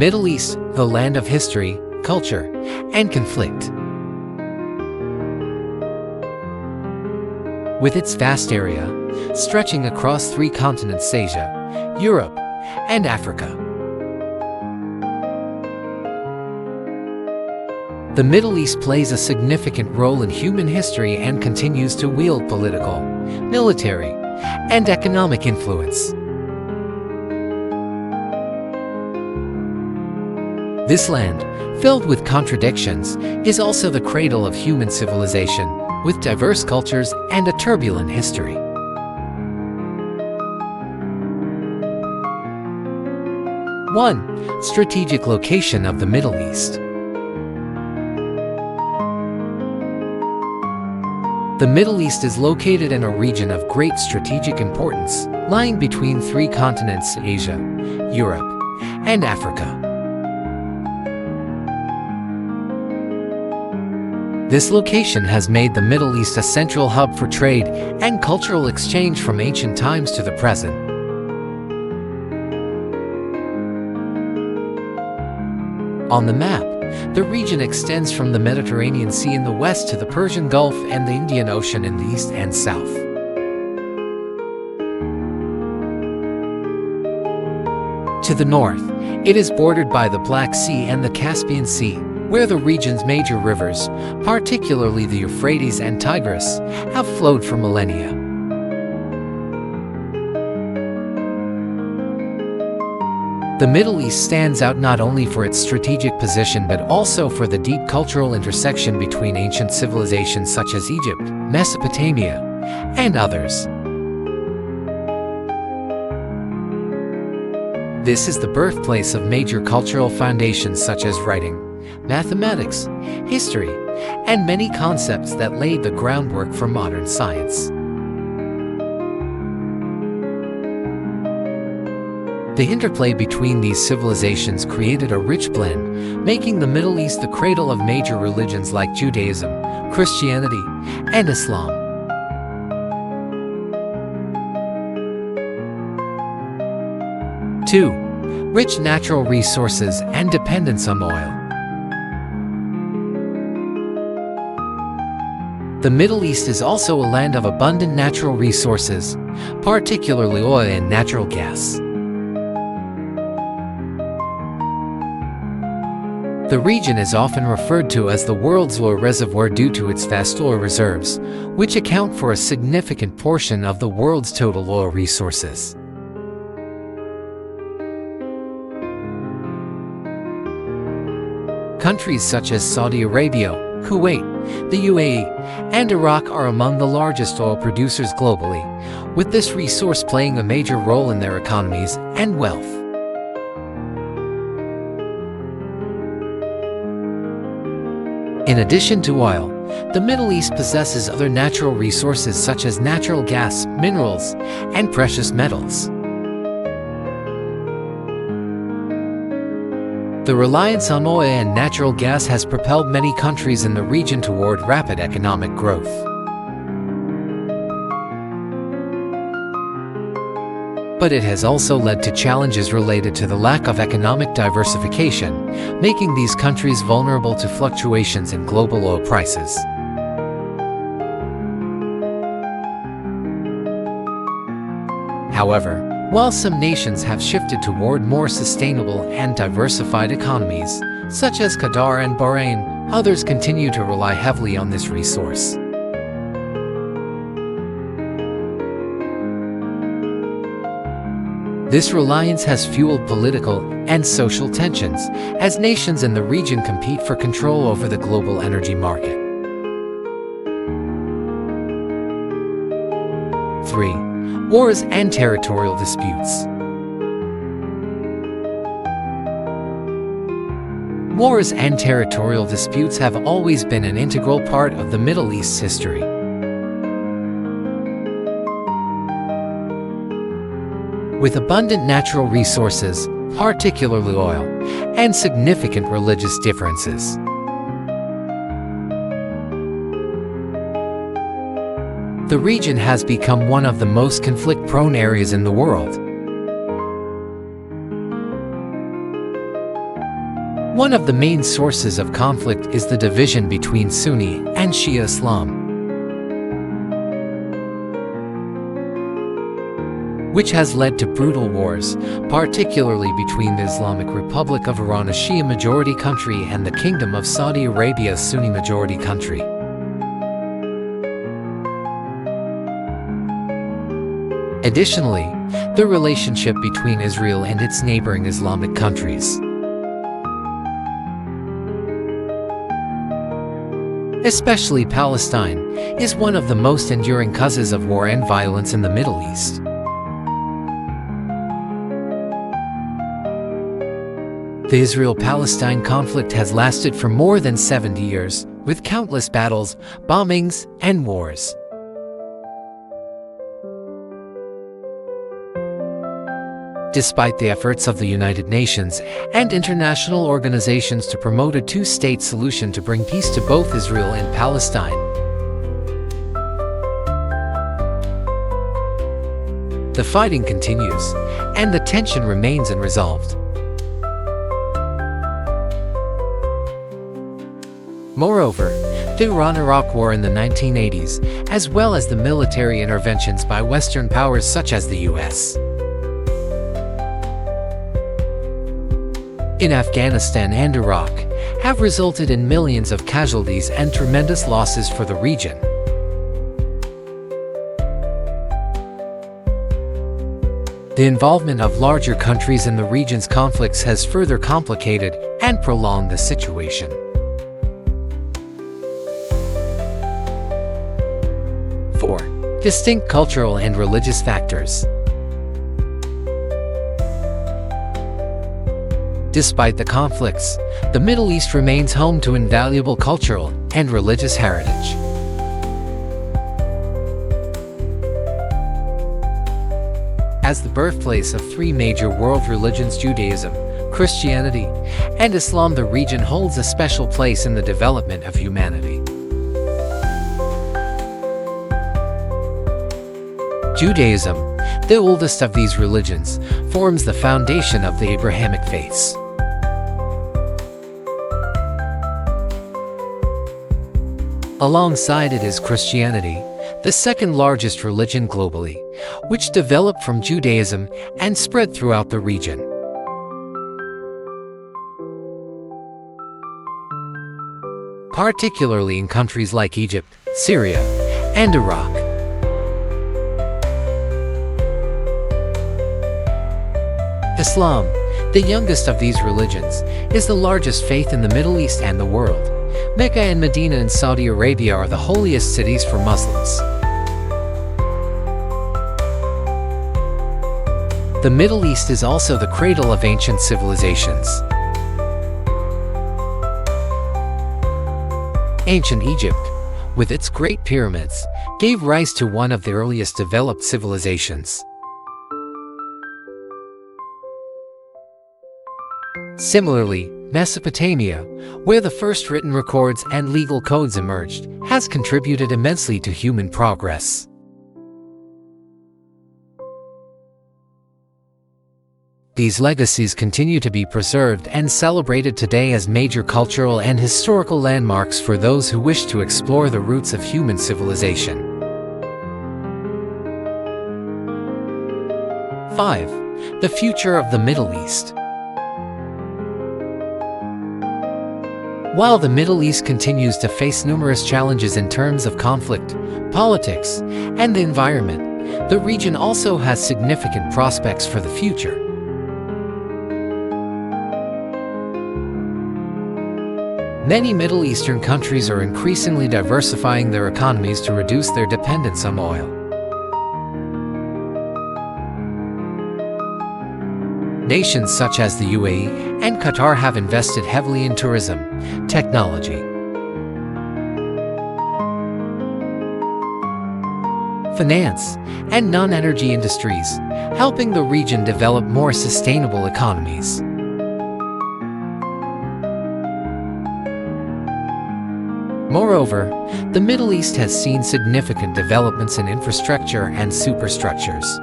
Middle East, the land of history, culture, and conflict. With its vast area, stretching across 3 continents: Asia, Europe, and Africa. The Middle East plays a significant role in human history and continues to wield political, military, and economic influence. This land, filled with contradictions, is also the cradle of human civilization, with diverse cultures and a turbulent history. One, strategic location of the Middle East. The Middle East is located in a region of great strategic importance, lying between 3 continents: Asia, Europe, and Africa. This location has made the Middle East a central hub for trade and cultural exchange from ancient times to the present. On the map, the region extends from the Mediterranean Sea in the west to the Persian Gulf and the Indian Ocean in the east and south. To the north, it is bordered by the Black Sea and the Caspian Sea, where the region's major rivers, particularly the Euphrates and Tigris, have flowed for millennia. The Middle East stands out not only for its strategic position but also for the deep cultural intersection between ancient civilizations such as Egypt, Mesopotamia, and others. This is the birthplace of major cultural foundations such as writing, mathematics, history, and many concepts that laid the groundwork for modern science. The interplay between these civilizations created a rich blend, making the Middle East the cradle of major religions like Judaism, Christianity, and Islam. Two, rich natural resources and dependence on oil. The Middle East is also a land of abundant natural resources, particularly oil and natural gas. The region is often referred to as the world's oil reservoir due to its vast oil reserves, which account for a significant portion of the world's total oil resources. Countries such as Saudi Arabia, Kuwait, the UAE, and Iraq are among the largest oil producers globally, with this resource playing a major role in their economies and wealth. In addition to oil, the Middle East possesses other natural resources such as natural gas, minerals, and precious metals. The reliance on oil and natural gas has propelled many countries in the region toward rapid economic growth. But it has also led to challenges related to the lack of economic diversification, making these countries vulnerable to fluctuations in global oil prices. However, while some nations have shifted toward more sustainable and diversified economies, such as Qatar and Bahrain, others continue to rely heavily on this resource. This reliance has fueled political and social tensions as nations in the region compete for control over the global energy market. 3. Wars and territorial disputes. Wars and territorial disputes have always been an integral part of the Middle East's history. With abundant natural resources, particularly oil, and significant religious differences. The region has become one of the most conflict-prone areas in the world. One of the main sources of conflict is the division between Sunni and Shia Islam, which has led to brutal wars, particularly between the Islamic Republic of Iran, a Shia-majority country, and the Kingdom of Saudi Arabia, a Sunni-majority country. Additionally, the relationship between Israel and its neighboring Islamic countries, especially Palestine, is one of the most enduring causes of war and violence in the Middle East. The Israel-Palestine conflict has lasted for more than 70 years, with countless battles, bombings, and wars. Despite the efforts of the United Nations and international organizations to promote a two-state solution to bring peace to both Israel and Palestine, the fighting continues, and the tension remains unresolved. Moreover, the Iran-Iraq War in the 1980s, as well as the military interventions by Western powers such as the US in Afghanistan and Iraq, have resulted in millions of casualties and tremendous losses for the region. The involvement of larger countries in the region's conflicts has further complicated and prolonged the situation. 4. Distinct cultural and religious factors. Despite the conflicts, the Middle East remains home to invaluable cultural and religious heritage. As the birthplace of three major world religions, Judaism, Christianity, and Islam, the region holds a special place in the development of humanity. Judaism, the oldest of these religions, forms the foundation of the Abrahamic faiths. Alongside it is Christianity, the second largest religion globally, which developed from Judaism and spread throughout the region. Particularly in countries like Egypt, Syria, and Iraq. Islam, the youngest of these religions, is the largest faith in the Middle East and the world. Mecca and Medina in Saudi Arabia are the holiest cities for Muslims. The Middle East is also the cradle of ancient civilizations. Ancient Egypt, with its great pyramids, gave rise to one of the earliest developed civilizations. Similarly, Mesopotamia, where the first written records and legal codes emerged, has contributed immensely to human progress. These legacies continue to be preserved and celebrated today as major cultural and historical landmarks for those who wish to explore the roots of human civilization. 5. The future of the Middle East. While the Middle East continues to face numerous challenges in terms of conflict, politics, and the environment, the region also has significant prospects for the future. Many Middle Eastern countries are increasingly diversifying their economies to reduce their dependence on oil. Nations such as the UAE and Qatar have invested heavily in tourism, technology, finance, and non-energy industries, helping the region develop more sustainable economies. Moreover, the Middle East has seen significant developments in infrastructure and superstructures.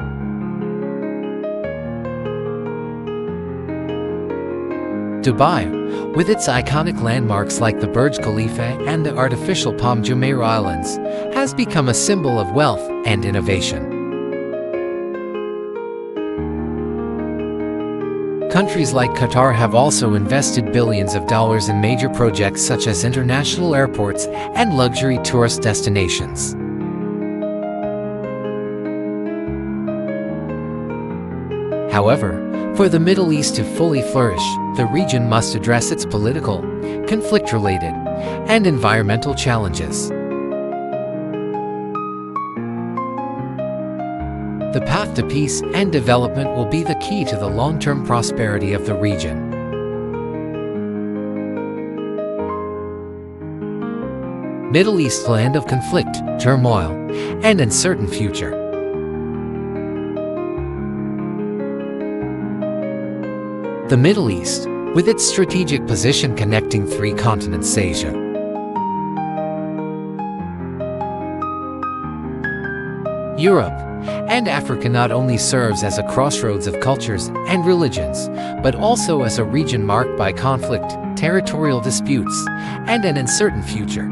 Dubai, with its iconic landmarks like the Burj Khalifa and the artificial Palm Jumeirah Islands, has become a symbol of wealth and innovation. Countries like Qatar have also invested billions of dollars in major projects such as international airports and luxury tourist destinations. However, for the Middle East to fully flourish, the region must address its political, conflict-related, and environmental challenges. The path to peace and development will be the key to the long-term prosperity of the region. Middle East, land of conflict, turmoil, and uncertain future. The Middle East, with its strategic position connecting three continents, Asia, Europe, and Africa, not only serves as a crossroads of cultures and religions, but also as a region marked by conflict, territorial disputes, and an uncertain future.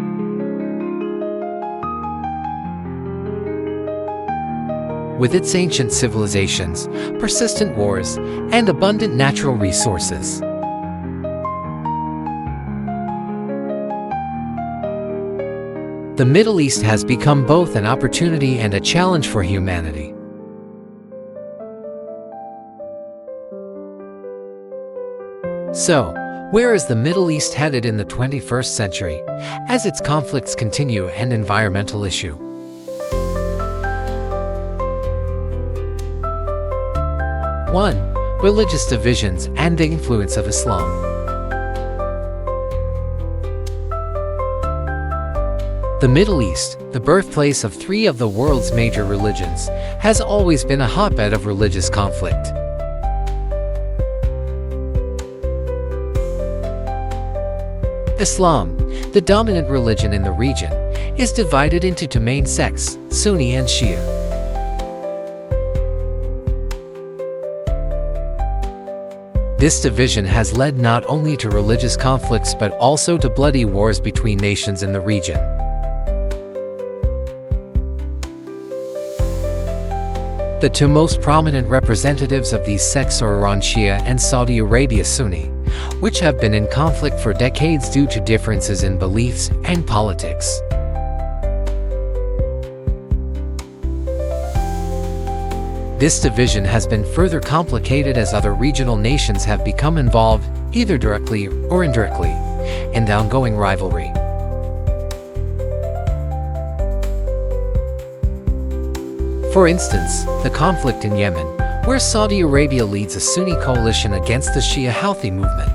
With its ancient civilizations, persistent wars, and abundant natural resources. The Middle East has become both an opportunity and a challenge for humanity. So, where is the Middle East headed in the 21st century, as its conflicts continue and environmental issue? One, religious divisions and the influence of Islam. The Middle East, the birthplace of three of the world's major religions, has always been a hotbed of religious conflict. Islam, the dominant religion in the region, is divided into two main sects, Sunni and Shia. This division has led not only to religious conflicts but also to bloody wars between nations in the region. The two most prominent representatives of these sects are Iran Shia and Saudi Arabia Sunni, which have been in conflict for decades due to differences in beliefs and politics. This division has been further complicated as other regional nations have become involved, either directly or indirectly, in the ongoing rivalry. For instance, the conflict in Yemen, where Saudi Arabia leads a Sunni coalition against the Shia Houthi movement,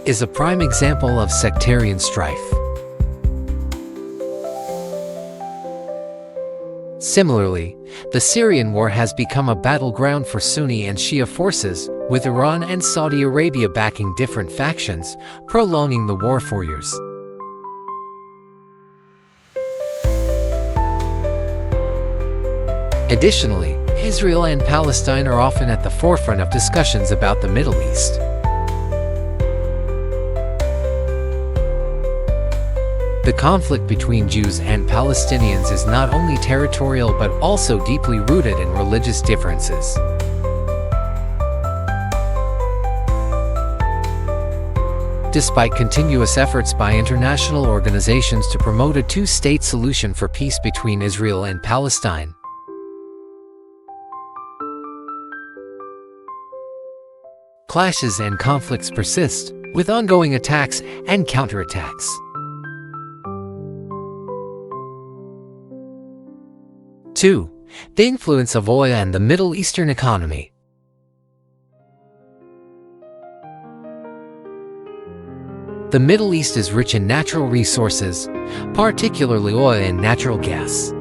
is a prime example of sectarian strife. Similarly, the Syrian war has become a battleground for Sunni and Shia forces, with Iran and Saudi Arabia backing different factions, prolonging the war for years. Additionally, Israel and Palestine are often at the forefront of discussions about the Middle East. The conflict between Jews and Palestinians is not only territorial but also deeply rooted in religious differences. Despite continuous efforts by international organizations to promote a two-state solution for peace between Israel and Palestine, clashes and conflicts persist, with ongoing attacks and counterattacks. 2. The influence of oil and the Middle Eastern economy. The Middle East is rich in natural resources, particularly oil and natural gas.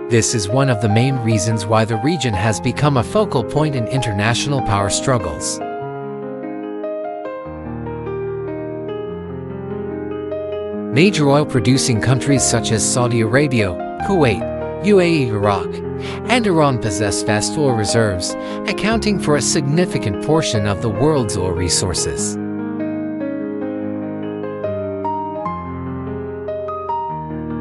This is one of the main reasons why the region has become a focal point in international power struggles. Major oil-producing countries such as Saudi Arabia, Kuwait, UAE, Iraq, and Iran possess vast oil reserves, accounting for a significant portion of the world's oil resources.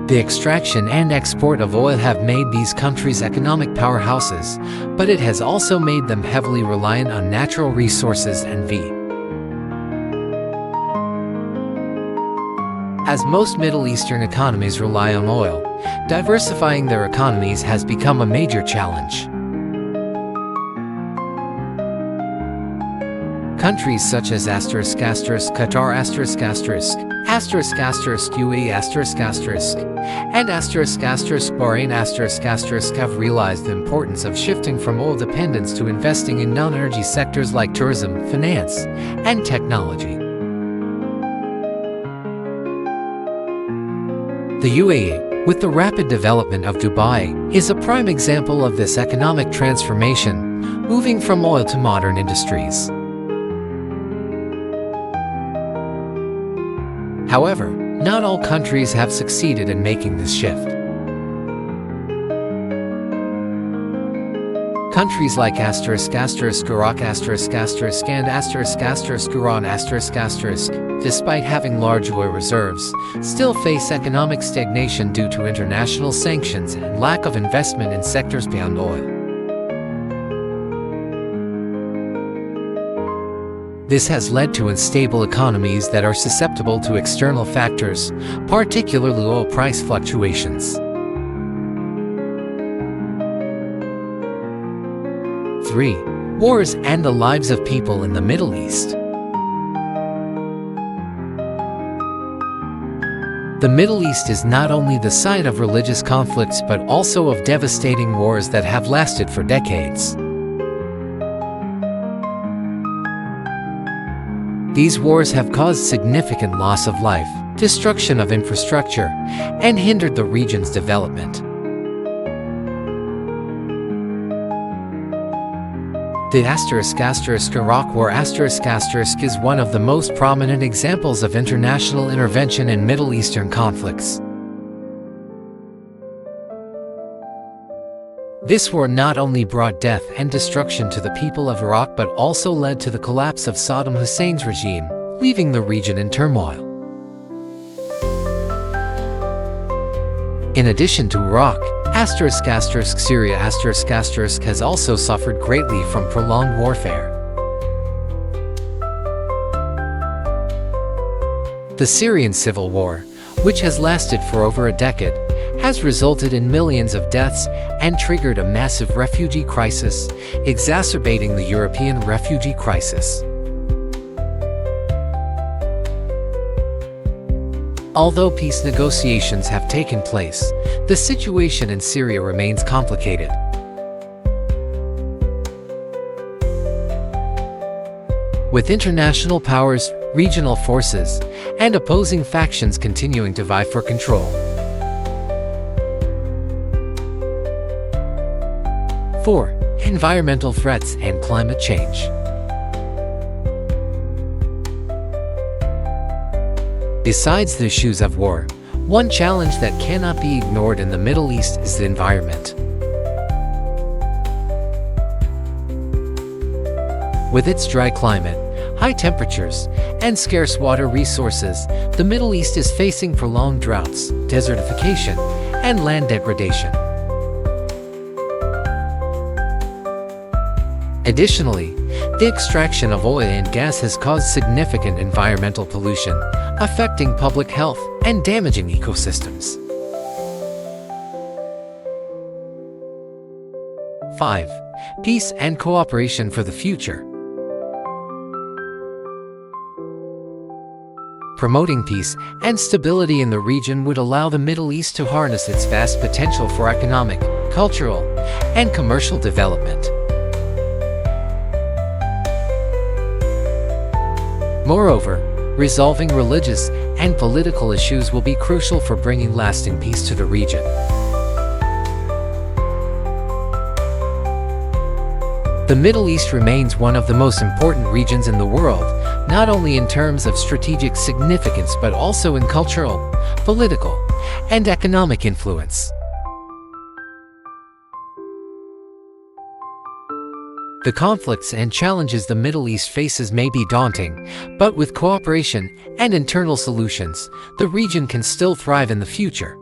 The extraction and export of oil have made these countries economic powerhouses, but it has also made them heavily reliant on natural resources and As most Middle Eastern economies rely on oil, diversifying their economies has become a major challenge. Countries such as Qatar, UAE, and Bahrain have realized the importance of shifting from oil dependence to investing in non-energy sectors like tourism, finance, and technology. The UAE, with the rapid development of Dubai, is a prime example of this economic transformation, moving from oil to modern industries. However, not all countries have succeeded in making this shift. Countries like Iraq, and Iran, despite having large oil reserves, still face economic stagnation due to international sanctions and lack of investment in sectors beyond oil. This has led to unstable economies that are susceptible to external factors, particularly oil price fluctuations. 3. Wars and the lives of people in the Middle East. The Middle East is not only the site of religious conflicts but also of devastating wars that have lasted for decades. These wars have caused significant loss of life, destruction of infrastructure, and hindered the region's development. The Iraq War is one of the most prominent examples of international intervention in Middle Eastern conflicts. This war not only brought death and destruction to the people of Iraq but also led to the collapse of Saddam Hussein's regime, leaving the region in turmoil. In addition to Iraq, Syria has also suffered greatly from prolonged warfare. The Syrian civil war, which has lasted for over a decade, has resulted in millions of deaths and triggered a massive refugee crisis, exacerbating the European refugee crisis. Although peace negotiations have taken place, the situation in Syria remains complicated. With international powers, regional forces, and opposing factions continuing to vie for control. 4. Environmental threats and climate change. Besides the issues of war, one challenge that cannot be ignored in the Middle East is the environment. With its dry climate, high temperatures, and scarce water resources, the Middle East is facing prolonged droughts, desertification, and land degradation. Additionally, the extraction of oil and gas has caused significant environmental pollution, affecting public health and damaging ecosystems. 5. Peace and cooperation for the future. Promoting peace and stability in the region would allow the Middle East to harness its vast potential for economic, cultural, and commercial development. Moreover, resolving religious and political issues will be crucial for bringing lasting peace to the region. The Middle East remains one of the most important regions in the world, not only in terms of strategic significance but also in cultural, political, and economic influence. The conflicts and challenges the Middle East faces may be daunting, but with cooperation and internal solutions, the region can still thrive in the future.